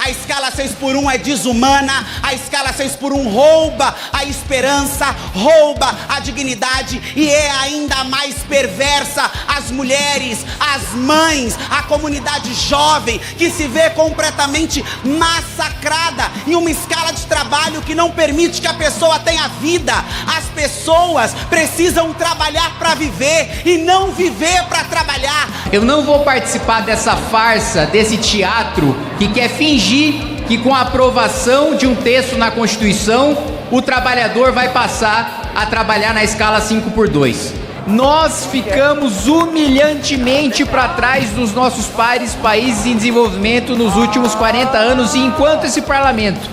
A escala 6x1 é desumana, a escala 6x1 rouba a esperança, rouba a dignidade e é ainda mais perversa as mulheres, as mães, a comunidade jovem que se vê completamente massacrada em uma escala de trabalho que não permite que a pessoa tenha vida. As pessoas precisam trabalhar para viver e não viver para trabalhar. Eu não vou participar dessa farsa, desse teatro que quer fingir que com a aprovação de um texto na Constituição, o trabalhador vai passar a trabalhar na escala 5x2. Nós ficamos humilhantemente para trás dos nossos pares países em desenvolvimento nos últimos 40 anos e enquanto esse parlamento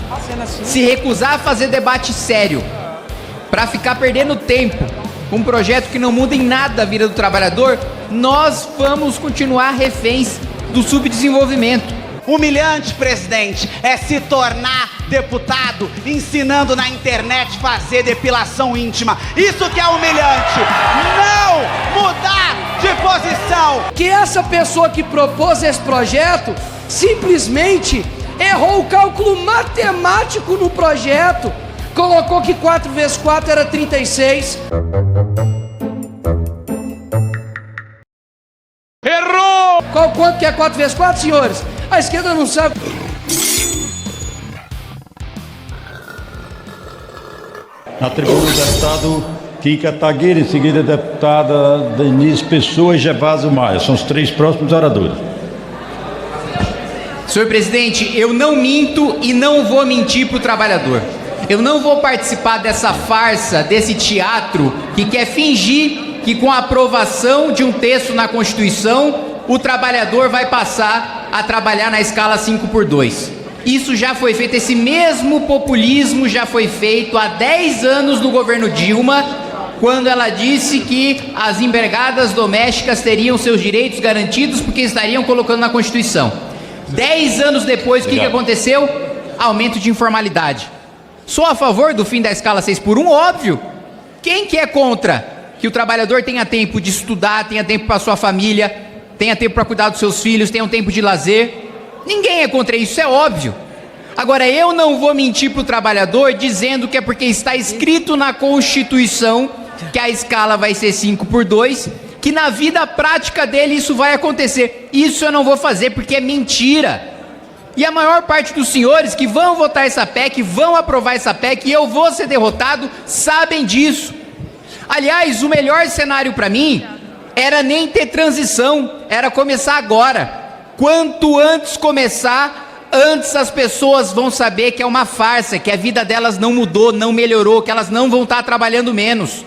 se recusar a fazer debate sério para ficar perdendo tempo com um projeto que não muda em nada a vida do trabalhador, nós vamos continuar reféns do subdesenvolvimento. Humilhante, presidente, é se tornar deputado ensinando na internet fazer depilação íntima. Isso que é humilhante. Não mudar de posição. Que essa pessoa que propôs esse projeto simplesmente errou o cálculo matemático no projeto. Colocou que 4 vezes 4 era 36. Errou! Quanto que é 4 vezes 4, senhores? A esquerda não sabe. Na tribuna, o deputado Kika Tagueira, em seguida a deputada Denise Pessoa e Gervásio Maia. São os 3 próximos oradores. Senhor presidente, eu não minto e não vou mentir para o trabalhador. Eu não vou participar dessa farsa, desse teatro que quer fingir que com a aprovação de um texto na Constituição, o trabalhador vai passar a trabalhar na escala 5x2. Isso já foi feito, esse mesmo populismo já foi feito há 10 anos no governo Dilma, quando ela disse que as empregadas domésticas teriam seus direitos garantidos porque estariam colocando na Constituição. 10 anos depois, o que aconteceu? Aumento de informalidade. Sou a favor do fim da escala 6x1, óbvio. Quem que é contra que o trabalhador tenha tempo de estudar, tenha tempo para sua família, tenha tempo para cuidar dos seus filhos, tenha um tempo de lazer? Ninguém é contra isso, é óbvio. Agora, eu não vou mentir para o trabalhador dizendo que é porque está escrito na Constituição que a escala vai ser 5x2, que na vida prática dele isso vai acontecer. Isso eu não vou fazer porque é mentira. E a maior parte dos senhores que vão votar essa PEC, vão aprovar essa PEC, e eu vou ser derrotado, sabem disso. Aliás, o melhor cenário para mim era nem ter transição, era começar agora. Quanto antes começar, antes as pessoas vão saber que é uma farsa, que a vida delas não mudou, não melhorou, que elas não vão estar trabalhando menos.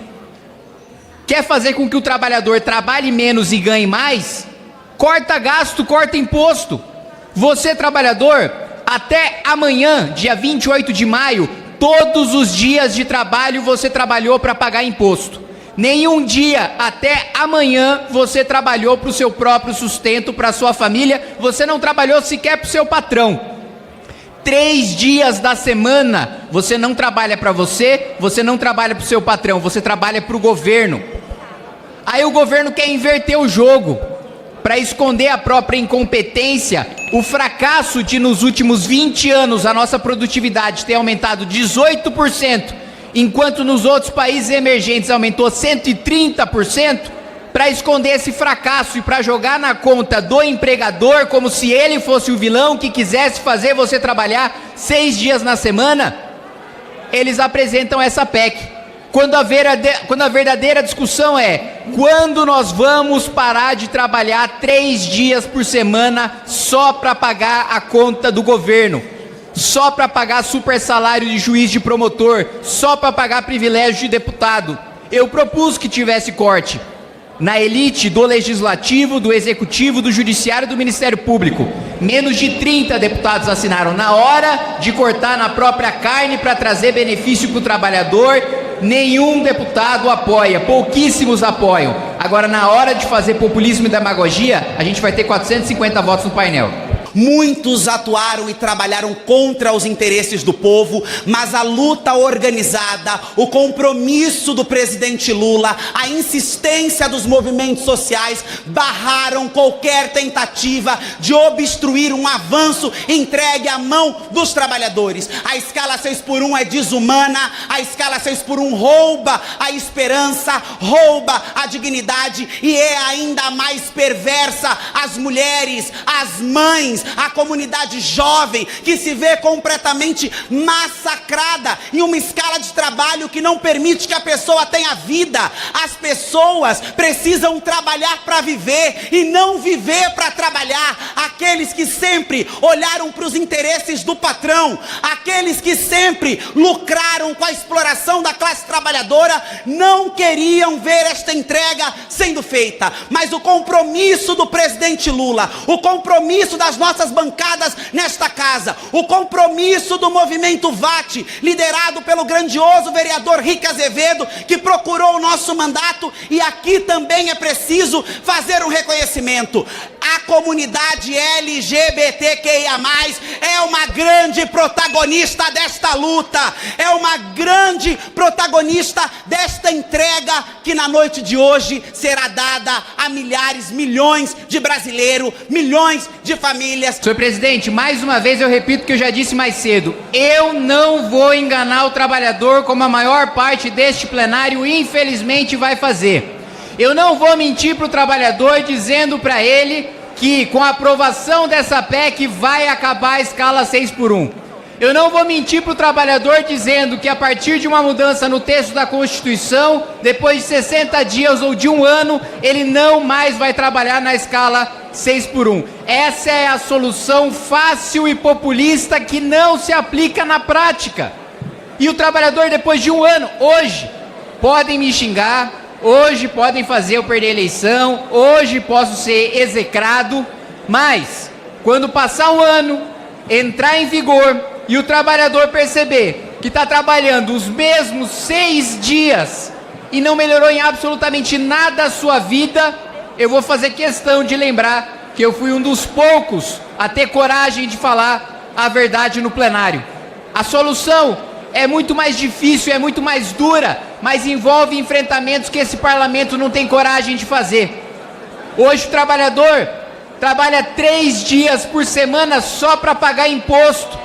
Quer fazer com que o trabalhador trabalhe menos e ganhe mais? Corta gasto, corta imposto. Você, trabalhador, até amanhã, dia 28 de maio, todos os dias de trabalho você trabalhou para pagar imposto. Nenhum dia até amanhã você trabalhou para o seu próprio sustento, para a sua família, você não trabalhou sequer para o seu patrão. 3 dias da semana você não trabalha para você, você não trabalha para o seu patrão, você trabalha para o governo. Aí o governo quer inverter o jogo, para esconder a própria incompetência, o fracasso de nos últimos 20 anos a nossa produtividade ter aumentado 18%, enquanto nos outros países emergentes aumentou 130%, para esconder esse fracasso e para jogar na conta do empregador como se ele fosse o vilão que quisesse fazer você trabalhar 6 dias na semana, eles apresentam essa PEC. Quando a verdadeira discussão é quando nós vamos parar de trabalhar 3 dias por semana só para pagar a conta do governo, só para pagar super salário de juiz, de promotor, só para pagar privilégio de deputado. Eu propus que tivesse corte na elite do legislativo, do executivo, do judiciário e do Ministério Público. Menos de 30 deputados assinaram. Na hora de cortar na própria carne para trazer benefício para o trabalhador, nenhum deputado apoia, pouquíssimos apoiam. Agora, na hora de fazer populismo e demagogia, a gente vai ter 450 votos no painel. Muitos atuaram e trabalharam contra os interesses do povo, mas a luta organizada, o compromisso do presidente Lula, a insistência dos movimentos sociais barraram qualquer tentativa de obstruir um avanço entregue à mão dos trabalhadores. A escala 6x1 é desumana, a escala 6x1 rouba a esperança, rouba a dignidade e é ainda mais perversa as mulheres, as mães, a comunidade jovem que se vê completamente massacrada em uma escala de trabalho que não permite que a pessoa tenha vida. As pessoas precisam trabalhar para viver e não viver para trabalhar. Aqueles que sempre olharam para os interesses do patrão, aqueles que sempre lucraram com a exploração da classe trabalhadora, não queriam ver esta entrega sendo feita. Mas o compromisso do presidente Lula, o compromisso das nossas bancadas nesta casa, o compromisso do movimento VAT, liderado pelo grandioso vereador Rick Azevedo, que procurou o nosso mandato, e aqui também é preciso fazer um reconhecimento. A comunidade LGBTQIA+, é uma grande protagonista desta luta, é uma grande protagonista desta entrega que na noite de hoje será dada a milhares, milhões de brasileiros, milhões de famílias. Senhor presidente, mais uma vez eu repito o que eu já disse mais cedo. Eu não vou enganar o trabalhador como a maior parte deste plenário infelizmente vai fazer. Eu não vou mentir para o trabalhador dizendo para ele que com a aprovação dessa PEC vai acabar a escala 6x1. Eu não vou mentir para o trabalhador dizendo que a partir de uma mudança no texto da Constituição, depois de 60 dias ou de um ano, ele não mais vai trabalhar na escala 6x1. Essa é a solução fácil e populista que não se aplica na prática. E o trabalhador, depois de um ano, hoje, podem me xingar, hoje podem fazer eu perder a eleição, hoje posso ser execrado, mas quando passar um ano, entrar em vigor e o trabalhador perceber que está trabalhando os mesmos 6 dias e não melhorou em absolutamente nada a sua vida, eu vou fazer questão de lembrar que eu fui um dos poucos a ter coragem de falar a verdade no plenário. A solução é muito mais difícil, é muito mais dura, mas envolve enfrentamentos que esse parlamento não tem coragem de fazer. Hoje o trabalhador trabalha 3 dias por semana só para pagar imposto.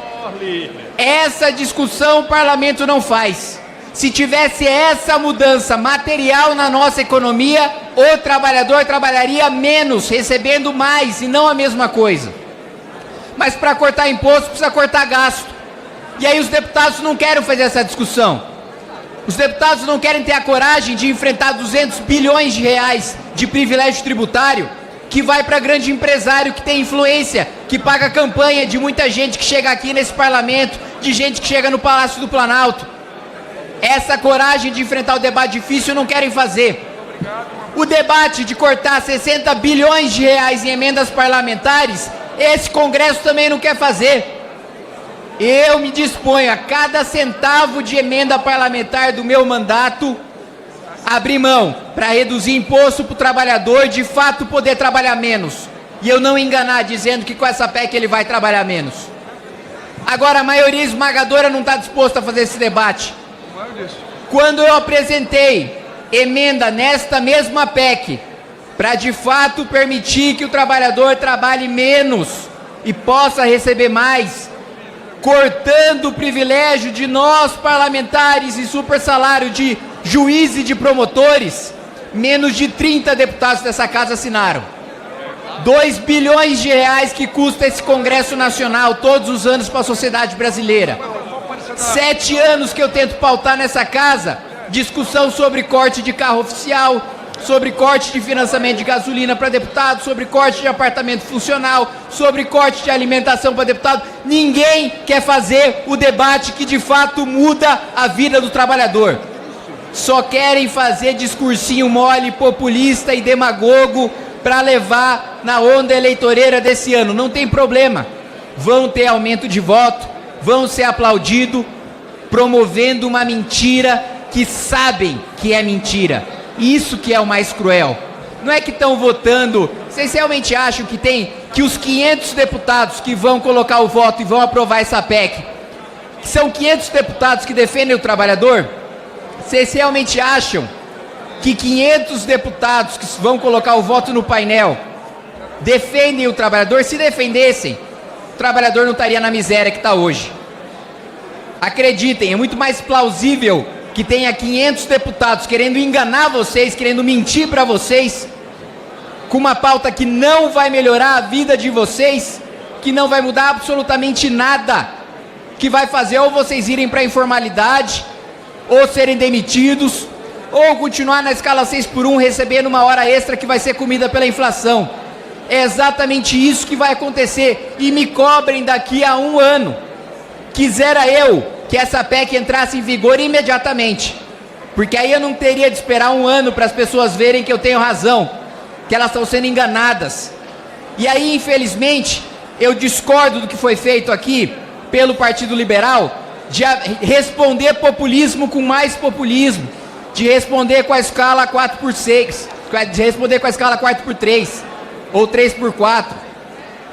Essa discussão o parlamento não faz. Se tivesse essa mudança material na nossa economia, o trabalhador trabalharia menos, recebendo mais e não a mesma coisa. Mas para cortar imposto precisa cortar gasto. E aí os deputados não querem fazer essa discussão. Os deputados não querem ter a coragem de enfrentar 200 bilhões de reais de privilégio tributário que vai para grande empresário que tem influência, que paga campanha de muita gente que chega aqui nesse parlamento, de gente que chega no Palácio do Planalto. Essa coragem de enfrentar o debate difícil não querem fazer. O debate de cortar 60 bilhões de reais em emendas parlamentares, esse Congresso também não quer fazer. Eu me disponho a cada centavo de emenda parlamentar do meu mandato abrir mão para reduzir imposto para o trabalhador, de fato poder trabalhar menos. E eu não enganar dizendo que com essa PEC ele vai trabalhar menos. Agora a maioria esmagadora não está disposta a fazer esse debate. Quando eu apresentei emenda nesta mesma PEC para de fato permitir que o trabalhador trabalhe menos e possa receber mais, cortando o privilégio de nós parlamentares e super salário de juízes e de promotores, menos de 30 deputados dessa casa assinaram. 2 bilhões de reais que custa esse Congresso Nacional todos os anos para a sociedade brasileira. 7 anos que eu tento pautar nessa casa discussão sobre corte de carro oficial, sobre corte de financiamento de gasolina para deputado, sobre corte de apartamento funcional, sobre corte de alimentação para deputado. Ninguém quer fazer o debate que de fato muda a vida do trabalhador. Só querem fazer discursinho mole, populista e demagogo para levar na onda eleitoreira desse ano. Não tem problema. Vão ter aumento de voto, vão ser aplaudidos, promovendo uma mentira que sabem que é mentira. Isso que é o mais cruel. Não é que estão votando. Vocês realmente acham que tem que os 500 deputados que vão colocar o voto e vão aprovar essa PEC, que são 500 deputados que defendem o trabalhador? Vocês realmente acham que 500 deputados que vão colocar o voto no painel defendem o trabalhador? Se defendessem, o trabalhador não estaria na miséria que está hoje. Acreditem, é muito mais plausível que tenha 500 deputados querendo enganar vocês, querendo mentir para vocês, com uma pauta que não vai melhorar a vida de vocês, que não vai mudar absolutamente nada, que vai fazer ou vocês irem para a informalidade, ou serem demitidos, ou continuar na escala 6x1 recebendo uma hora extra que vai ser comida pela inflação. É exatamente isso que vai acontecer, e me cobrem daqui a 1 ano. Quisera eu que essa PEC entrasse em vigor imediatamente, porque aí eu não teria de esperar 1 ano para as pessoas verem que eu tenho razão, que elas estão sendo enganadas. E aí, infelizmente, eu discordo do que foi feito aqui pelo Partido Liberal, de responder populismo com mais populismo, de responder com a escala 4x6, de responder com a escala 4x3 ou 3x4.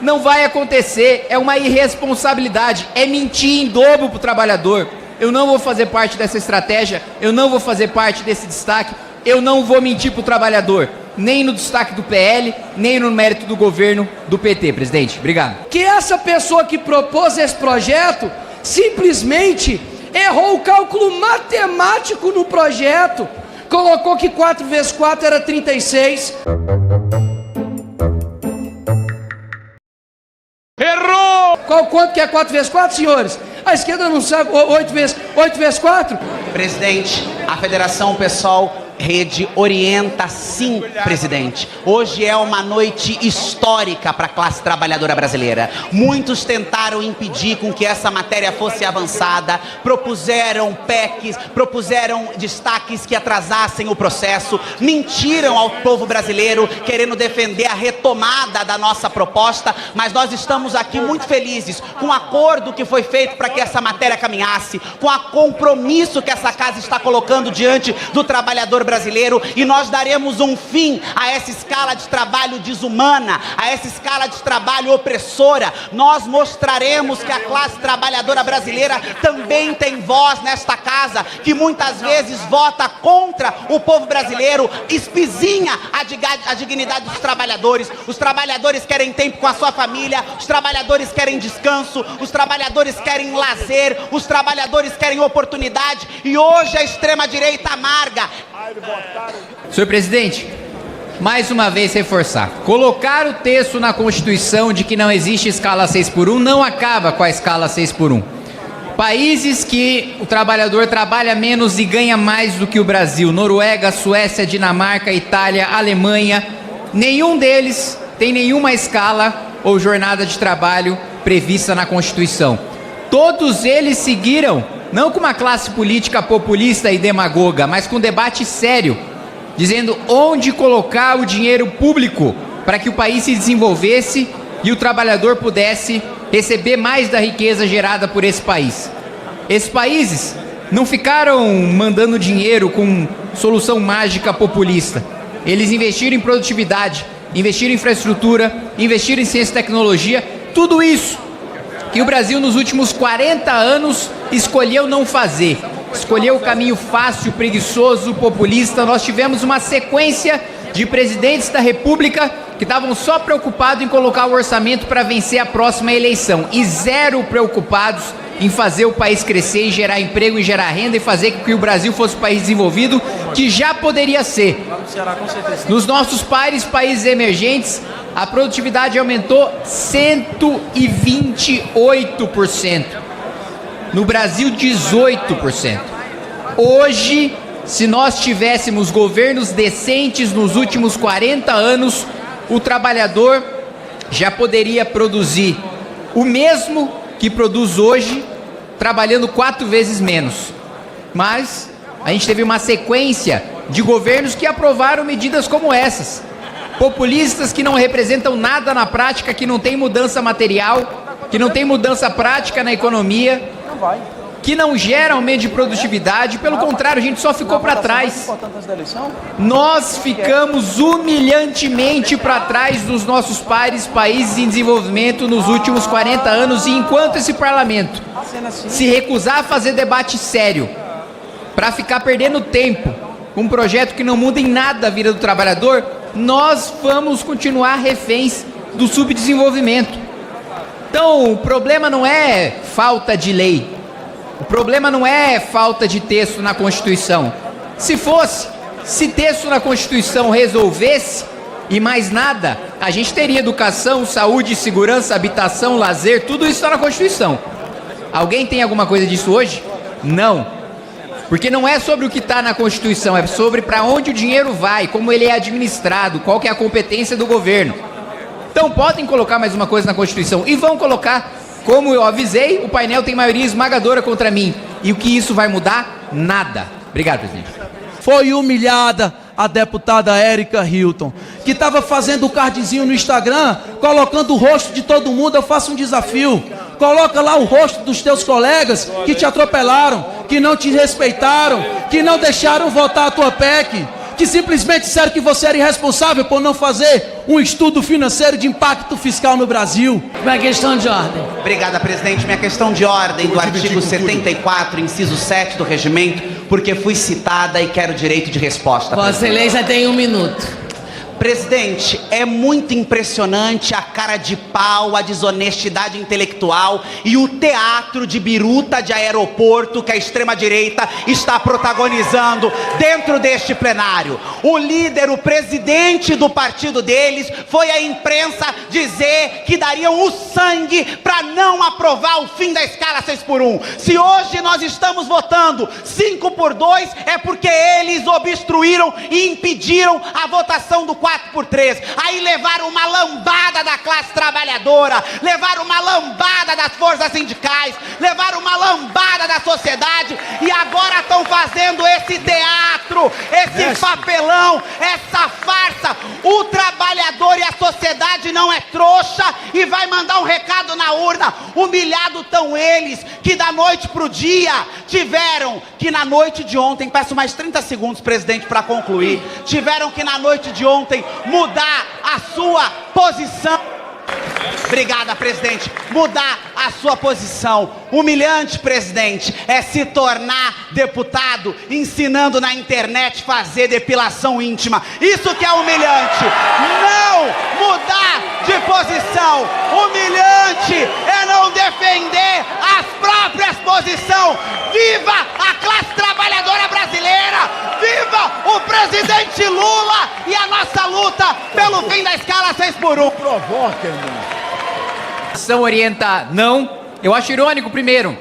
Não vai acontecer, é uma irresponsabilidade, é mentir em dobro para o trabalhador. Eu não vou fazer parte dessa estratégia, eu não vou fazer parte desse destaque, eu não vou mentir para o trabalhador, nem no destaque do PL, nem no mérito do governo do PT, presidente. Obrigado. Que essa pessoa que propôs esse projeto simplesmente errou o cálculo matemático no projeto, colocou que 4 vezes 4 era 36. Errou! Quanto que é 4 vezes 4, senhores? A esquerda não sabe 8 vezes 4? Presidente, a Federação Pessoal Rede orienta sim, presidente. Hoje é uma noite histórica para a classe trabalhadora brasileira. Muitos tentaram impedir com que essa matéria fosse avançada, propuseram PECs, propuseram destaques que atrasassem o processo, mentiram ao povo brasileiro querendo defender a retomada da nossa proposta, mas nós estamos aqui muito felizes com o acordo que foi feito para que essa matéria caminhasse, com o compromisso que essa casa está colocando diante do trabalhador brasileiro, e nós daremos um fim a essa escala de trabalho desumana, a essa escala de trabalho opressora. Nós mostraremos que a classe trabalhadora brasileira também tem voz nesta casa, que muitas vezes vota contra o povo brasileiro, espizinha a dignidade dos trabalhadores. Os trabalhadores querem tempo com a sua família, os trabalhadores querem descanso, os trabalhadores querem lazer, os trabalhadores querem oportunidade, e hoje a extrema-direita amarga. Senhor presidente, mais uma vez reforçar, colocar o texto na Constituição de que não existe escala 6x1 não acaba com a escala 6x1. Países que o trabalhador trabalha menos e ganha mais do que o Brasil, Noruega, Suécia, Dinamarca, Itália, Alemanha, nenhum deles tem nenhuma escala ou jornada de trabalho prevista na Constituição. Todos eles seguiram, não com uma classe política populista e demagoga, mas com debate sério, dizendo onde colocar o dinheiro público para que o país se desenvolvesse e o trabalhador pudesse receber mais da riqueza gerada por esse país. Esses países não ficaram mandando dinheiro com solução mágica populista. Eles investiram em produtividade, investiram em infraestrutura, investiram em ciência e tecnologia, tudo isso que o Brasil nos últimos 40 anos escolheu não fazer. Escolheu o caminho fácil, preguiçoso, populista. Nós tivemos uma sequência de presidentes da República que estavam só preocupados em colocar o orçamento para vencer a próxima eleição e zero preocupados em fazer o país crescer, e gerar emprego e gerar renda e fazer com que o Brasil fosse um país desenvolvido, que já poderia ser. Nos nossos países emergentes, a produtividade aumentou 128%. No Brasil, 18%. Hoje, se nós tivéssemos governos decentes nos últimos 40 anos, o trabalhador já poderia produzir o mesmo que produz hoje, trabalhando 4 vezes menos. Mas a gente teve uma sequência de governos que aprovaram medidas como essas, populistas, que não representam nada na prática, que não tem mudança material, que não tem mudança prática na economia, que não gera aumento de produtividade, pelo contrário, a gente só ficou para trás. Nós ficamos humilhantemente para trás dos nossos pares países em desenvolvimento nos últimos 40 anos, e enquanto esse parlamento se recusar a fazer debate sério, para ficar perdendo tempo com um projeto que não muda em nada a vida do trabalhador, nós vamos continuar reféns do subdesenvolvimento. Então, o problema não é falta de lei, o problema não é falta de texto na Constituição. Se texto na Constituição resolvesse e mais nada, a gente teria educação, saúde, segurança, habitação, lazer, tudo isso está na Constituição. Alguém tem alguma coisa disso hoje? Não. Porque não é sobre o que está na Constituição, é sobre para onde o dinheiro vai, como ele é administrado, qual que é a competência do governo. Então podem colocar mais uma coisa na Constituição, e vão colocar, como eu avisei, o painel tem maioria esmagadora contra mim. E o que isso vai mudar? Nada. Obrigado, presidente. Foi humilhada a deputada Érica Hilton, que estava fazendo o cardzinho no Instagram, colocando o rosto de todo mundo. Eu faço um desafio: coloca lá o rosto dos teus colegas que te atropelaram, que não te respeitaram, que não deixaram votar a tua PEC, que simplesmente disseram que você era irresponsável por não fazer um estudo financeiro de impacto fiscal no Brasil. Uma questão de ordem. Obrigada, presidente. Minha questão de ordem do artigo 74, inciso 7 do regimento, porque fui citada e quero direito de resposta. Vossa Excelência tem 1 minuto. Presidente, é muito impressionante a cara de pau, a desonestidade intelectual e o teatro de biruta de aeroporto que a extrema-direita está protagonizando dentro deste plenário. O líder, o presidente do partido deles, foi à imprensa dizer que dariam o sangue para não aprovar o fim da escala 6x1. Se hoje nós estamos votando 5x2, é porque eles obstruíram e impediram a votação do 4x3, aí levaram uma lambada da classe trabalhadora, levaram uma lambada das forças sindicais, levaram uma lambada da sociedade, e agora estão fazendo esse teatro, esse papelão, essa farsa. O trabalhador e a sociedade não é trouxa e vai mandar um recado na urna. Humilhado estão eles que da noite pro dia tiveram que na noite de ontem, peço mais 30 segundos, presidente, para concluir, tiveram que na noite de ontem mudar a sua posição. Obrigada, presidente. Mudar a sua posição. Humilhante, presidente, é se tornar deputado ensinando na internet fazer depilação íntima. Isso que é humilhante. Não mudar de posição. Humilhante é não defender as próprias posições. Viva a classe trabalhadora brasileira! Viva o presidente Lula e a nossa luta pelo fim da escala 6x1. Provoca, irmão. Ação orienta não. Eu acho irônico, primeiro,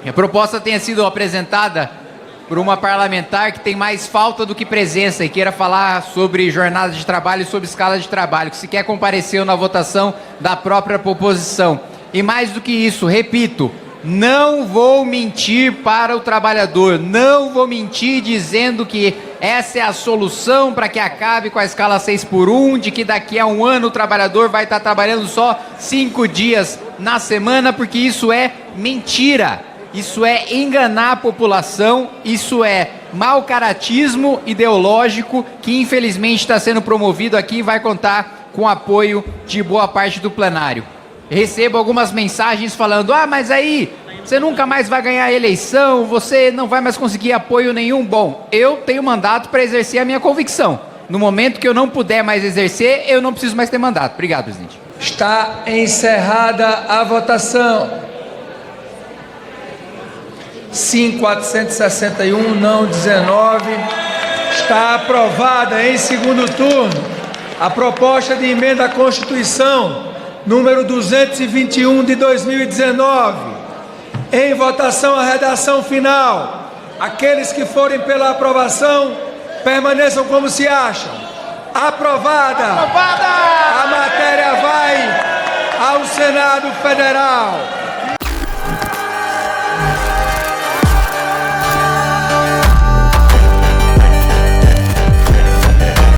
que a proposta tenha sido apresentada por uma parlamentar que tem mais falta do que presença e queira falar sobre jornada de trabalho e sobre escala de trabalho, que sequer compareceu na votação da própria proposição. E mais do que isso, repito, não vou mentir para o trabalhador, não vou mentir dizendo que essa é a solução para que acabe com a escala 6x1, de que daqui a 1 ano o trabalhador vai estar trabalhando só 5 dias na semana, porque isso é mentira, isso é enganar a população, isso é mau caratismo ideológico que infelizmente está sendo promovido aqui e vai contar com o apoio de boa parte do plenário. Recebo algumas mensagens falando: ah, mas aí você nunca mais vai ganhar a eleição, você não vai mais conseguir apoio nenhum. Bom, eu tenho mandato para exercer a minha convicção. No momento que eu não puder mais exercer, eu não preciso mais ter mandato. Obrigado, presidente. Está encerrada a votação. Sim, 461, não 19. Está aprovada em segundo turno a proposta de emenda à Constituição número 221 de 2019. Em votação a redação final. Aqueles que forem pela aprovação, permaneçam como se acham. Aprovada! Aprovada! A matéria vai ao Senado Federal.